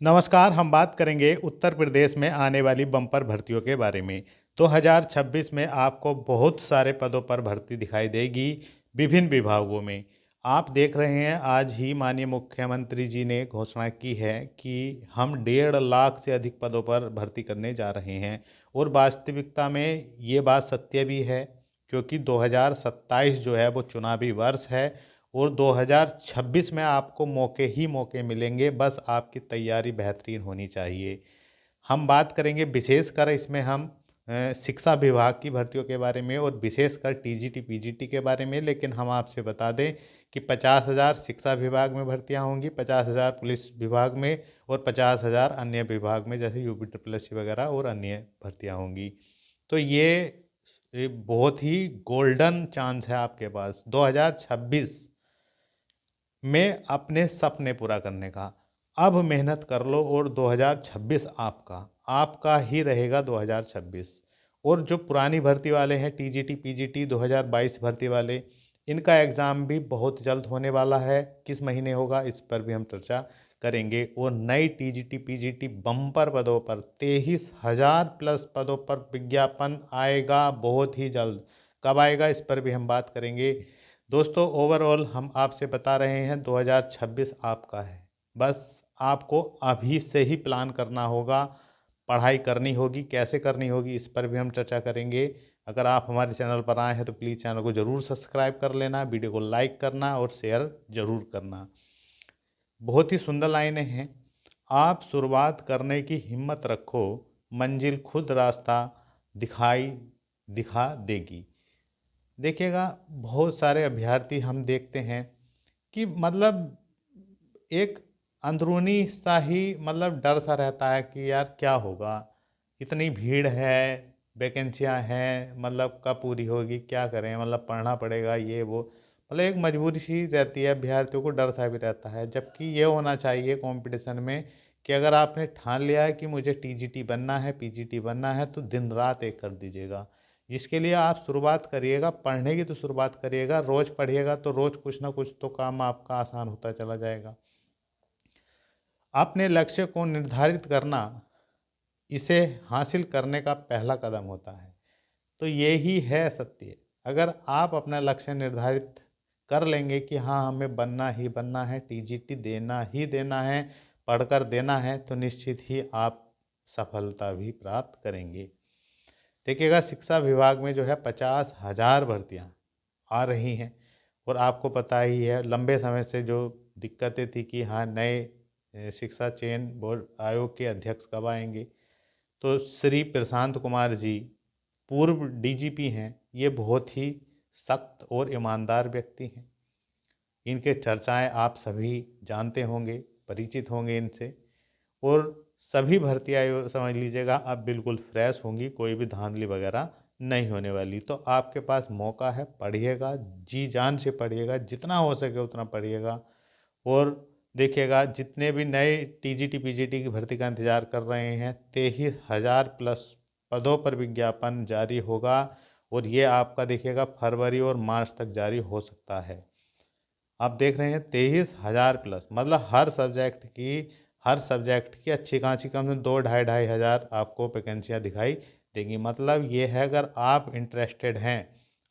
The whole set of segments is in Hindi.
नमस्कार। हम बात करेंगे उत्तर प्रदेश में आने वाली बम्पर भर्तियों के बारे में। 2026 में आपको बहुत सारे पदों पर भर्ती दिखाई देगी विभिन्न विभागों में। आप देख रहे हैं आज ही माननीय मुख्यमंत्री जी ने घोषणा की है कि हम 1.5 लाख से अधिक पदों पर भर्ती करने जा रहे हैं और वास्तविकता में ये बात सत्य भी है, क्योंकि 2027 जो है वो चुनावी वर्ष है और 2026 में आपको मौके ही मौके मिलेंगे, बस आपकी तैयारी बेहतरीन होनी चाहिए। हम बात करेंगे विशेषकर इसमें हम शिक्षा विभाग की भर्तियों के बारे में और विशेषकर टीजीटी पीजीटी के बारे में। लेकिन हम आपसे बता दें कि 50,000 शिक्षा विभाग में भर्तियां होंगी, 50,000 पुलिस विभाग में और 50,000 अन्य विभाग में, जैसे यूपी ट्रिपल वगैरह और अन्य भर्तियां होंगी। तो ये बहुत ही गोल्डन चांस है आपके पास 2026 में अपने सपने पूरा करने का। अब मेहनत कर लो और 2026 आपका ही रहेगा 2026। और जो पुरानी भर्ती वाले हैं टीजीटी पीजीटी 2022 भर्ती वाले, इनका एग्ज़ाम भी बहुत जल्द होने वाला है। किस महीने होगा इस पर भी हम चर्चा करेंगे। और नई टीजीटी पीजीटी बम्पर पदों पर 23,000 प्लस पदों पर विज्ञापन आएगा बहुत ही जल्द। कब आएगा इस पर भी हम बात करेंगे। दोस्तों, ओवरऑल हम आपसे बता रहे हैं 2026 आपका है। बस आपको अभी से ही प्लान करना होगा, पढ़ाई करनी होगी। कैसे करनी होगी इस पर भी हम चर्चा करेंगे। अगर आप हमारे चैनल पर आए हैं तो प्लीज़ चैनल को ज़रूर सब्सक्राइब कर लेना, वीडियो को लाइक करना और शेयर ज़रूर करना। बहुत ही सुंदर लाइनें हैं। आप शुरुआत करने की हिम्मत रखो, मंजिल खुद रास्ता दिखा देगी। देखिएगा, बहुत सारे अभ्यर्थी हम देखते हैं कि मतलब एक अंदरूनी सा ही डर सा रहता है कि यार क्या होगा, इतनी भीड़ है, वैकेंसियां हैं, कब पूरी होगी, क्या करें, पढ़ना पड़ेगा, ये वो, एक मजबूरी सी रहती है। अभ्यर्थियों को डर सा भी रहता है। जबकि ये होना चाहिए कंपटीशन में कि अगर आपने ठान लिया है कि मुझे टीजीटी बनना है, पीजीटी बनना है, तो दिन रात एक कर दीजिएगा। जिसके लिए आप शुरुआत करिएगा, पढ़ने की तो शुरुआत करिएगा। रोज़ पढ़िएगा तो रोज़ कुछ ना कुछ तो काम आपका आसान होता चला जाएगा। अपने लक्ष्य को निर्धारित करना, इसे हासिल करने का पहला कदम होता है। तो ये ही है सत्य। अगर आप अपना लक्ष्य निर्धारित कर लेंगे कि हाँ, हमें बनना ही बनना है, टीजीटी देना ही देना है, पढ़कर देना है, तो निश्चित ही आप सफलता भी प्राप्त करेंगे। देखिएगा, शिक्षा विभाग में जो है 50,000 भर्तियाँ आ रही हैं। और आपको पता ही है लंबे समय से जो दिक्कतें थी कि हाँ, नए शिक्षा चयन बोर्ड आयोग के अध्यक्ष कब आएंगे। तो श्री प्रशांत कुमार जी पूर्व डीजीपी हैं। ये बहुत ही सख्त और ईमानदार व्यक्ति हैं। इनके चर्चाएं आप सभी जानते होंगे, परिचित होंगे इनसे। और सभी भर्तियाँ समझ लीजिएगा अब बिल्कुल फ्रेश होंगी, कोई भी धांधली वगैरह नहीं होने वाली। तो आपके पास मौका है, पढ़िएगा, जी जान से पढ़िएगा, जितना हो सके उतना पढ़िएगा। और देखिएगा, जितने भी नए टीजीटी पीजीटी की भर्ती का इंतज़ार कर रहे हैं, 23,000 प्लस पदों पर विज्ञापन जारी होगा। और ये आपका देखिएगा फरवरी और मार्च तक जारी हो सकता है। आप देख रहे हैं 23,000 प्लस, हर सब्जेक्ट की अच्छी खासी कम से 2-2.5 आपको वैकेंसियाँ दिखाई देंगी। ये है, अगर आप इंटरेस्टेड हैं,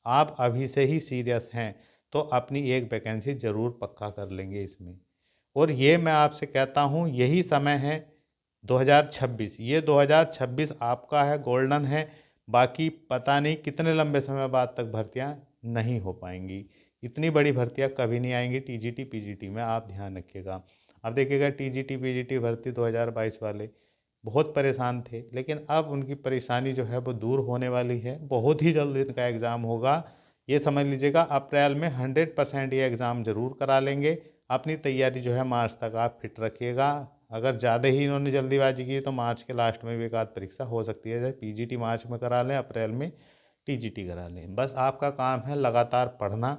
आप अभी से ही सीरियस हैं, तो अपनी एक वैकेंसी ज़रूर पक्का कर लेंगे इसमें। और ये मैं आपसे कहता हूँ, यही समय है 2026। ये 2026 आपका है, गोल्डन है। बाकी पता नहीं कितने लंबे समय बाद तक भर्तियाँ नहीं हो पाएंगी। इतनी बड़ी भर्तियाँ कभी नहीं आएंगी टीजीटी पीजीटी में, आप ध्यान रखिएगा। अब देखिएगा, टीजीटी पीजीटी भर्ती 2022 वाले बहुत परेशान थे, लेकिन अब उनकी परेशानी जो है वो दूर होने वाली है। बहुत ही जल्द इनका एग्ज़ाम होगा। ये समझ लीजिएगा अप्रैल में 100% ये एग्ज़ाम ज़रूर करा लेंगे। अपनी तैयारी जो है मार्च तक आप फिट रखिएगा। अगर ज़्यादा ही इन्होंने जल्दीबाजी की तो मार्च के लास्ट में भी एक आध परीक्षा हो सकती है। जैसे पीजीटी मार्च में करा लें, अप्रैल में टीजीटी करा लें। बस आपका काम है लगातार पढ़ना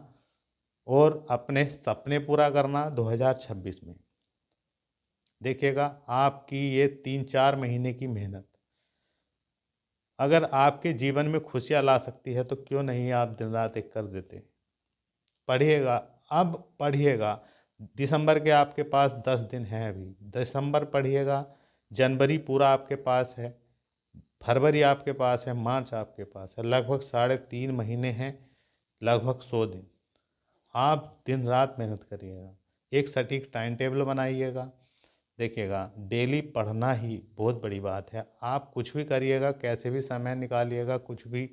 और अपने सपने पूरा करना 2026 में। देखिएगा, आपकी ये 3-4 महीने की मेहनत अगर आपके जीवन में खुशियाँ ला सकती है तो क्यों नहीं आप दिन रात एक कर देते। पढ़िएगा, अब पढ़िएगा। दिसंबर के आपके पास 10 दिन हैं, अभी दिसंबर पढ़िएगा, जनवरी पूरा आपके पास है, फरवरी आपके पास है, मार्च आपके पास है, लगभग 3.5 महीने हैं, लगभग 100 दिन। आप दिन रात मेहनत करिएगा, एक सटीक टाइम टेबल बनाइएगा। देखिएगा, डेली पढ़ना ही बहुत बड़ी बात है। आप कुछ भी करिएगा, कैसे भी समय निकालिएगा, कुछ भी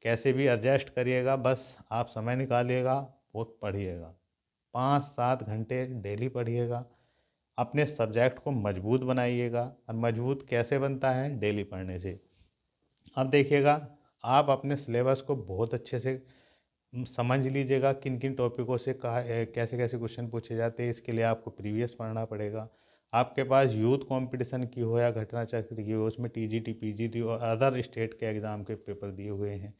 कैसे भी एडजस्ट करिएगा, बस आप समय निकालिएगा और पढ़िएगा। 5-7 घंटे डेली पढ़िएगा, अपने सब्जेक्ट को मजबूत बनाइएगा। और मजबूत कैसे बनता है? डेली पढ़ने से। अब देखिएगा, आप अपने सिलेबस को बहुत अच्छे से समझ लीजिएगा, किन किन टॉपिकों से कहा कैसे कैसे क्वेश्चन पूछे जाते हैं। इसके लिए आपको प्रीवियस पढ़ना पड़ेगा। आपके पास यूथ कंपटीशन की हो या घटना चक्र की हो, उसमें टीजीटी पीजीटी और अदर स्टेट के एग्ज़ाम के पेपर दिए हुए हैं,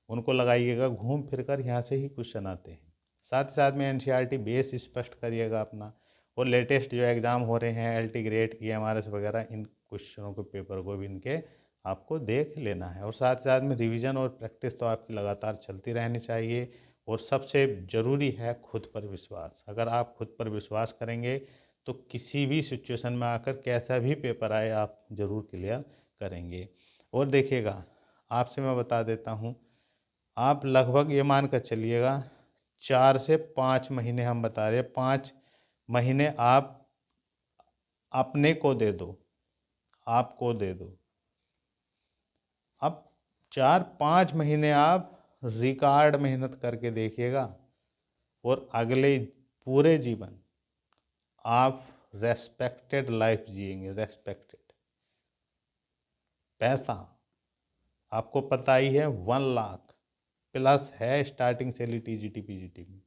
उनको लगाइएगा। घूम फिर कर यहाँ से ही क्वेश्चन आते हैं। साथ ही साथ में एनसीईआरटी बेस स्पष्ट करिएगा अपना, और लेटेस्ट जो एग्ज़ाम हो रहे हैं एलटी ग्रेड की, एमआरएस वगैरह, इन क्वेश्चनों के पेपर को भी इनके आपको देख लेना है। और साथ साथ में रिवीजन और प्रैक्टिस तो आपकी लगातार चलती रहनी चाहिए। और सबसे ज़रूरी है खुद पर विश्वास। अगर आप खुद पर विश्वास करेंगे तो किसी भी सिचुएशन में आकर कैसा भी पेपर आए आप ज़रूर क्लियर करेंगे। और देखिएगा, आपसे मैं बता देता हूँ, आप लगभग ये मान कर चलिएगा 4 से 5 महीने, हम बता रहे हैं 5 महीने आप अपने को दे दो, आपको दे दो। अब 4-5 महीने आप रिकॉर्ड मेहनत करके देखिएगा, और अगले पूरे जीवन आप रेस्पेक्टेड लाइफ जिएंगे। रेस्पेक्टेड। पैसा आपको पता ही है, 1 लाख प्लस है स्टार्टिंग सैलरी टीजीटी पीजीटी में।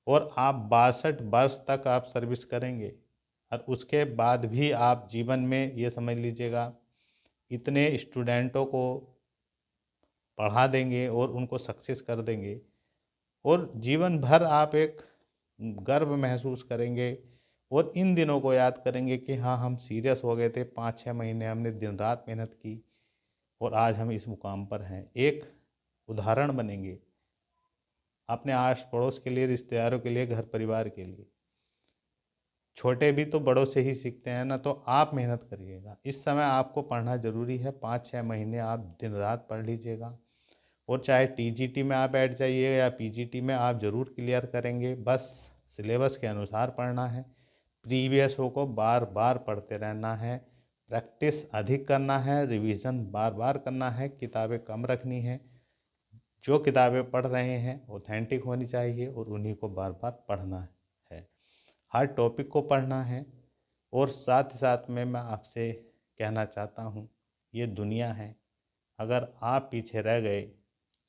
और आप 62 वर्ष तक आप सर्विस करेंगे, और उसके बाद भी आप जीवन में ये समझ लीजिएगा इतने स्टूडेंटों को पढ़ा देंगे और उनको सक्सेस कर देंगे, और जीवन भर आप एक गर्व महसूस करेंगे। और इन दिनों को याद करेंगे कि हाँ, हम सीरियस हो गए थे, 5-6 महीने हमने दिन रात मेहनत की, और आज हम इस मुकाम पर हैं। एक उदाहरण बनेंगे अपने आस पड़ोस के लिए, रिश्तेदारों के लिए, घर परिवार के लिए। छोटे भी तो बड़ों से ही सीखते हैं ना। तो आप मेहनत करिएगा, इस समय आपको पढ़ना ज़रूरी है। 5-6 महीने आप दिन रात पढ़ लीजिएगा, और चाहे टीजीटी में आप बैठ जाइए या पीजीटी में, आप ज़रूर क्लियर करेंगे। बस सिलेबस के अनुसार पढ़ना है, प्रीवियसों को बार बार पढ़ते रहना है, प्रैक्टिस अधिक करना है, रिवीजन बार बार करना है, किताबें कम रखनी है। जो किताबें पढ़ रहे हैं ऑथेंटिक होनी चाहिए, और उन्हीं को बार बार पढ़ना है, हर टॉपिक को पढ़ना है। और साथ ही साथ में मैं आपसे कहना चाहता हूँ, ये दुनिया है, अगर आप पीछे रह गए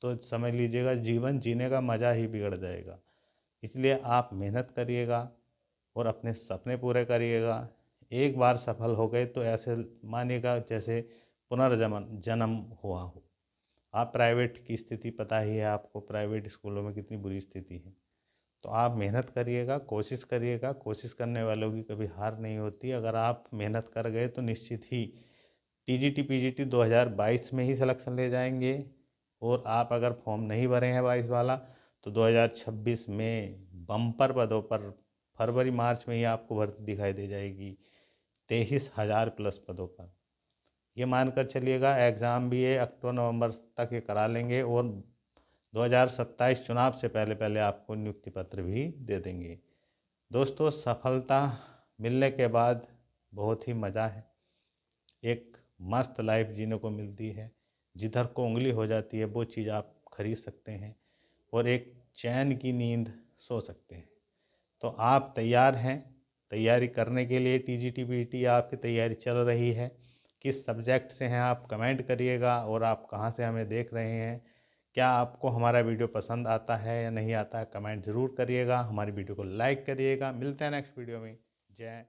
तो समझ लीजिएगा जीवन जीने का मज़ा ही बिगड़ जाएगा। इसलिए आप मेहनत करिएगा और अपने सपने पूरे करिएगा। एक बार सफल हो गए तो ऐसे मानिएगा जैसे पुनर्जन्म जन्म हुआ हो। आप प्राइवेट की स्थिति पता ही है आपको, प्राइवेट स्कूलों में कितनी बुरी स्थिति है। तो आप मेहनत करिएगा, कोशिश करिएगा। कोशिश करने वालों की कभी हार नहीं होती। अगर आप मेहनत कर गए तो निश्चित ही टीजीटी पीजीटी 2022 में ही सिलेक्शन ले जाएंगे। और आप अगर फॉर्म नहीं भरे हैं 22 वाला, तो 2026 में बम्पर पदों पर फरवरी मार्च में ही आपको भर्ती दिखाई दे जाएगी, 23,000 प्लस पदों पर। ये मानकर चलिएगा, एग्ज़ाम भी ये अक्टूबर नवंबर तक ये करा लेंगे, और 2027 चुनाव से पहले पहले आपको नियुक्ति पत्र भी दे देंगे। दोस्तों, सफलता मिलने के बाद बहुत ही मज़ा है, एक मस्त लाइफ जीने को मिलती है। जिधर को उंगली हो जाती है वो चीज़ आप खरीद सकते हैं, और एक चैन की नींद सो सकते हैं। तो आप तैयार हैं तैयारी करने के लिए? टीजीटी पीजीटी आपकी तैयारी चल रही है? किस सब्जेक्ट से हैं आप कमेंट करिएगा, और आप कहाँ से हमें देख रहे हैं? क्या आपको हमारा वीडियो पसंद आता है या नहीं आता है, कमेंट ज़रूर करिएगा। हमारी वीडियो को लाइक करिएगा। मिलते हैं नेक्स्ट वीडियो में। जय